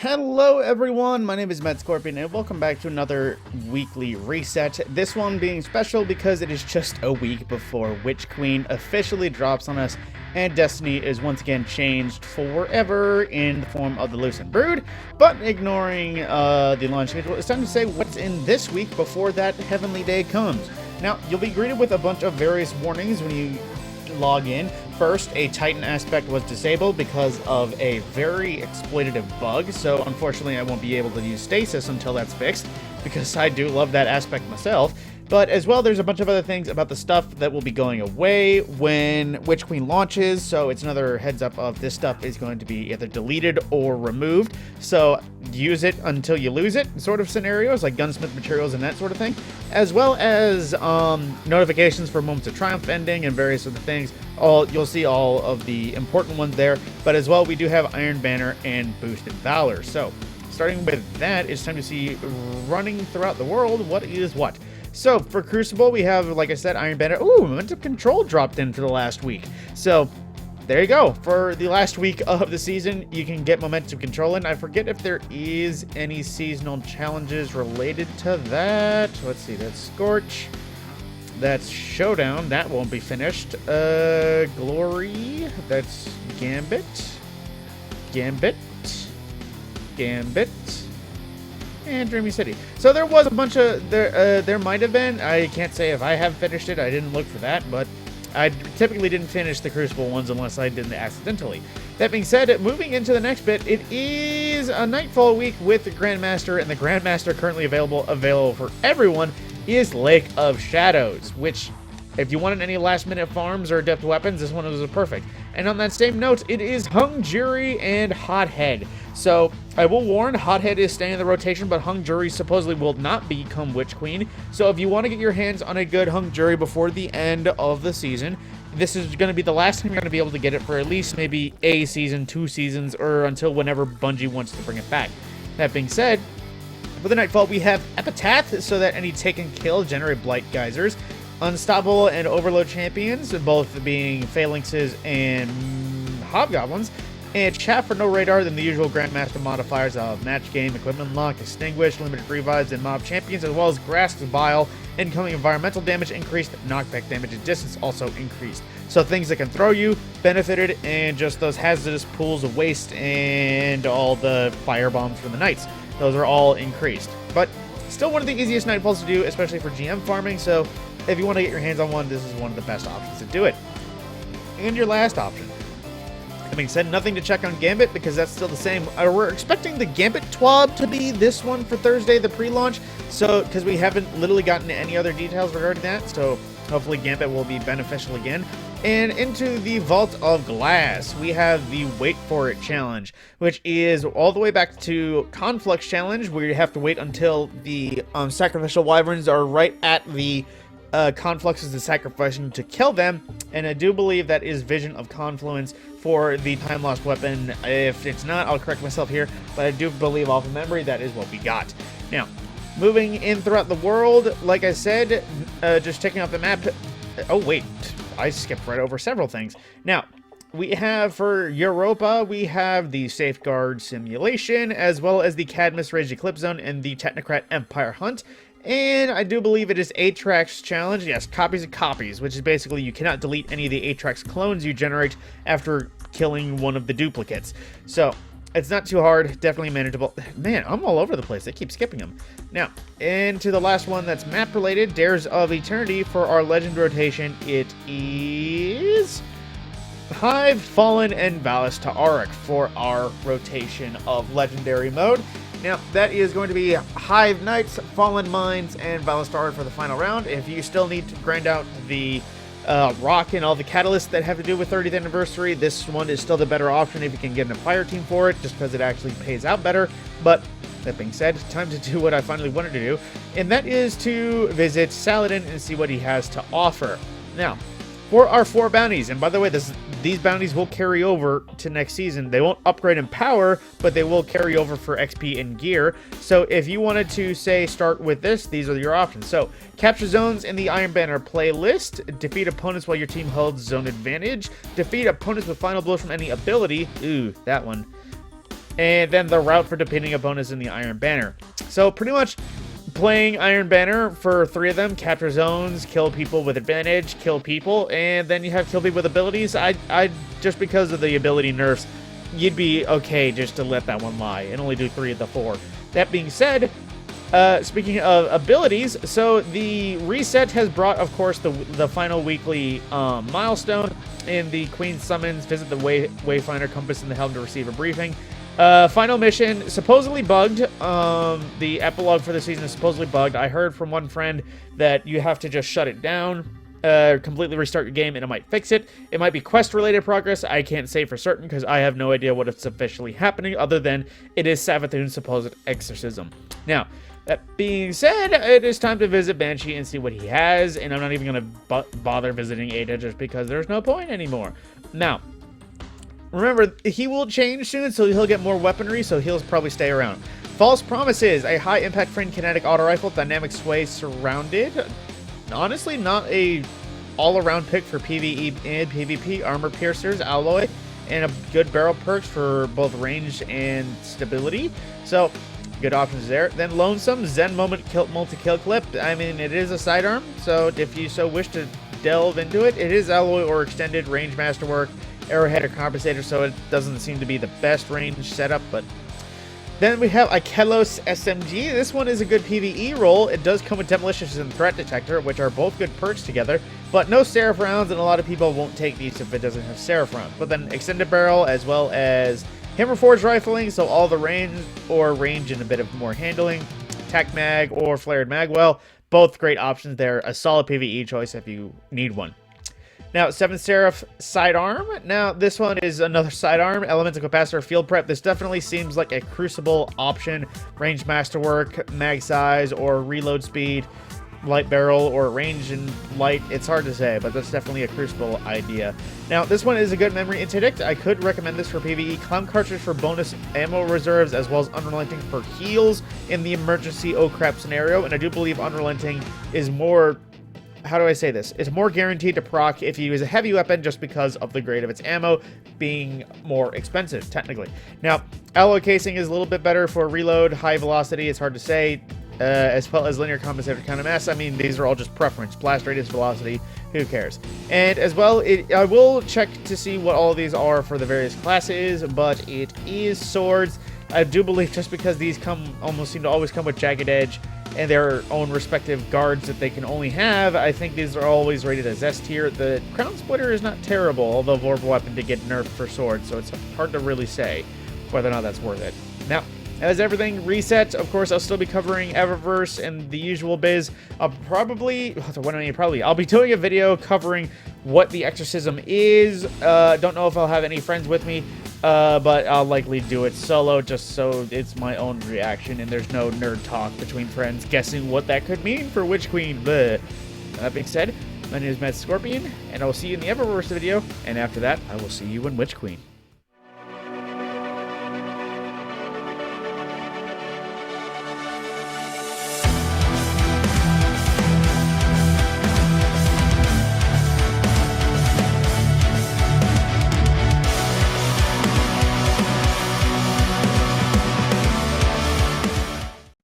Hello everyone, my name is Matt Scorpion and welcome back to another weekly reset. This one being special because it is just a week before Witch Queen officially drops on us and Destiny is once again changed forever in the form of the Lucent Brood. But ignoring the launch schedule, it's time to say what's in this week before that heavenly day comes. Now, you'll be greeted with a bunch of various warnings when you log in. First, a Titan aspect was disabled because of a very exploitative bug, so unfortunately I won't be able to use stasis until that's fixed, because I do love that aspect myself. But as well, there's a bunch of other things about the stuff that will be going away when Witch Queen launches, so it's another heads up of this stuff is going to be either deleted or removed, so use it until you lose it, sort of scenarios, like gunsmith materials and that sort of thing, as well as notifications for Moments of Triumph ending and various other things. You'll see all of the important ones there, but as well, we do have Iron Banner and Boosted Valor. So, starting with that, it's time to see running throughout the world what is what. So, for Crucible, we have, like I said, Iron Banner. Ooh, Momentum Control dropped in for the last week. So, there you go. For the last week of the season, you can get Momentum Control in. I forget if there is any seasonal challenges related to that. Let's see, that's Scorch. That's Showdown. That won't be finished. Glory. That's Gambit. Gambit. And Dreamy City. So there was a bunch of there might have been. I can't say if I have finished it. I didn't look for that, but I typically didn't finish the Crucible ones unless I did it accidentally. That being said, moving into the next bit, it is a Nightfall week with the Grandmaster, and the Grandmaster currently available for everyone is Lake of Shadows, which, if you wanted any last-minute farms or adept weapons, this one was perfect. And on that same note, it is Hung Jury and Hothead. So, I will warn, Hothead is staying in the rotation, but Hung Jury supposedly will not become Witch Queen. So if you want to get your hands on a good Hung Jury before the end of the season, this is going to be the last time you're going to be able to get it for at least maybe a season, 2 seasons, or until whenever Bungie wants to bring it back. That being said, for the Nightfall, we have Epitaph, so that any take and kill generate Blight Geysers. Unstoppable and Overload champions, both being Phalanxes and Hobgoblins. And Chaff for no radar than the usual Grandmaster modifiers of Match Game, Equipment Lock, Extinguish, Limited Revives, and Mob Champions, as well as Grasp's Bile. Incoming environmental damage increased, knockback damage and distance also increased. So things that can throw you benefited, and just those hazardous pools of waste and all the fire bombs from the Knights. Those are all increased. But still one of the easiest Nightfalls to do, especially for GM farming, so if you want to get your hands on one, this is one of the best options to do it. And your last option. That being said, nothing to check on Gambit because that's still the same. We're expecting the Gambit TWAB to be this one for Thursday, the pre-launch. So, because we haven't literally gotten any other details regarding that, so hopefully Gambit will be beneficial again. And into the Vault of Glass, we have the Wait For It challenge, which is all the way back to Conflux challenge, where you have to wait until the sacrificial wyverns are right at the Conflux is the sacrificing to kill them, and I do believe that is Vision of Confluence for the Time Lost weapon. If it's not, I'll correct myself here, but I do believe off of memory that is what we got. Now, moving in throughout the world, like I said, just checking out the map. Oh wait, I skipped right over several things. Now, we have for Europa, we have the Safeguard Simulation, as well as the Cadmus Rage Eclipse Zone and the Technocrat Empire Hunt. And I do believe it is Atrax challenge. Yes, copies of copies, which is basically you cannot delete any of the Atrax clones you generate after killing one of the duplicates. So, it's not too hard, definitely manageable. Man, I'm all over the place. I keep skipping them. Now, into the last one that's map related, Dares of Eternity. For our Legend rotation, it is Hive, Fallen, and Valis Ta'aurc for our rotation of Legendary mode. Now, that is going to be Hive Knights, Fallen Mines, and Valis Ta'aurc for the final round. If you still need to grind out the rock and all the catalysts that have to do with 30th anniversary, this one is still the better option if you can get in a fire team for it, just because it actually pays out better. But that being said, time to do what I finally wanted to do, and that is to visit Saladin and see what he has to offer. Now, for our 4 bounties, and by the way, these bounties will carry over to next season. They won't upgrade in power, but they will carry over for XP and gear. So if you wanted to, say, start with this, these are your options. So, capture zones in the Iron Banner playlist, defeat opponents while your team holds zone advantage, defeat opponents with final blows from any ability. Ooh, that one. and then the route for defeating opponents in the Iron Banner. So pretty much playing Iron Banner for 3 of them, capture zones, kill people with advantage, kill people, and then you have kill people with abilities. I just because of the ability nerfs, you'd be okay just to let that one lie and only do 3 of the 4. That being said, speaking of abilities, so the reset has brought, of course, the final weekly milestone in the Queen Summons. Visit the Wayfinder Compass in the Helm to receive a briefing. Final mission, supposedly bugged. The epilogue for the season is supposedly bugged. I heard from one friend that you have to just shut it down, completely restart your game, and it might fix it. It might be quest-related progress. I can't say for certain because I have no idea what is officially happening other than it is Savathun's supposed exorcism. Now, that being said, it is time to visit Banshee and see what he has, and I'm not even going to bother visiting Ada just because there's no point anymore. Now, remember, he will change soon, so he'll get more weaponry, so he'll probably stay around. False Promises, a high-impact frame kinetic auto rifle, dynamic sway surrounded. Honestly, not a all-around pick for PvE and PvP. Armor piercers, alloy, and a good barrel perks for both range and stability. So, good options there. Then Lonesome, Zen Moment multi-kill clip. I mean, it is a sidearm, so if you so wish to delve into it, it is alloy or extended range masterwork. Arrowhead or compensator, so it doesn't seem to be the best range setup, but then we have Akelos SMG. This one is a good PvE role. It does come with Demolitions and Threat Detector, which are both good perks together, but no Seraph rounds, and a lot of people won't take these if it doesn't have Seraph rounds. But then Extended Barrel, as well as Hammerforge Rifling, so all the range and a bit of more handling. Tac Mag or Flared Magwell, both great options there. A solid PvE choice if you need one. Now, 7 Seraph Sidearm. Now, this one is another sidearm. Elemental Capacitor Field Prep. This definitely seems like a Crucible option. Range Masterwork, mag size, or reload speed. Light barrel, or range and light. It's hard to say, but that's definitely a Crucible idea. Now, this one is a good memory interdict. I could recommend this for PvE. Clown Cartridge for bonus ammo reserves, as well as Unrelenting for heals in the emergency oh crap scenario. And I do believe Unrelenting is more... how do I say this? It's more guaranteed to proc if you use a heavy weapon just because of the grade of its ammo being more expensive, technically. Now, alloy casing is a little bit better for reload, high velocity, it's hard to say, as well as linear compensator kind of mass. I mean, these are all just preference. Blast radius, velocity, who cares? And as well, I will check to see what all of these are for the various classes, but it is swords. I do believe just because these almost seem to always come with jagged edge and their own respective guards that they can only have, I think these are always rated as S tier. The Crown Splitter is not terrible, although Vorpal Weapon did get nerfed for swords, so it's hard to really say whether or not that's worth it. Now, as everything resets, of course, I'll still be covering Eververse and the usual biz. I'll be doing a video covering what the Exorcism is. Don't know if I'll have any friends with me, but I'll likely do it solo just so it's my own reaction and there's no nerd talk between friends guessing what that could mean for Witch Queen. Bleh. That being said, my name is Matt Scorpion, and I will see you in the Eververse video, and after that, I will see you in Witch Queen.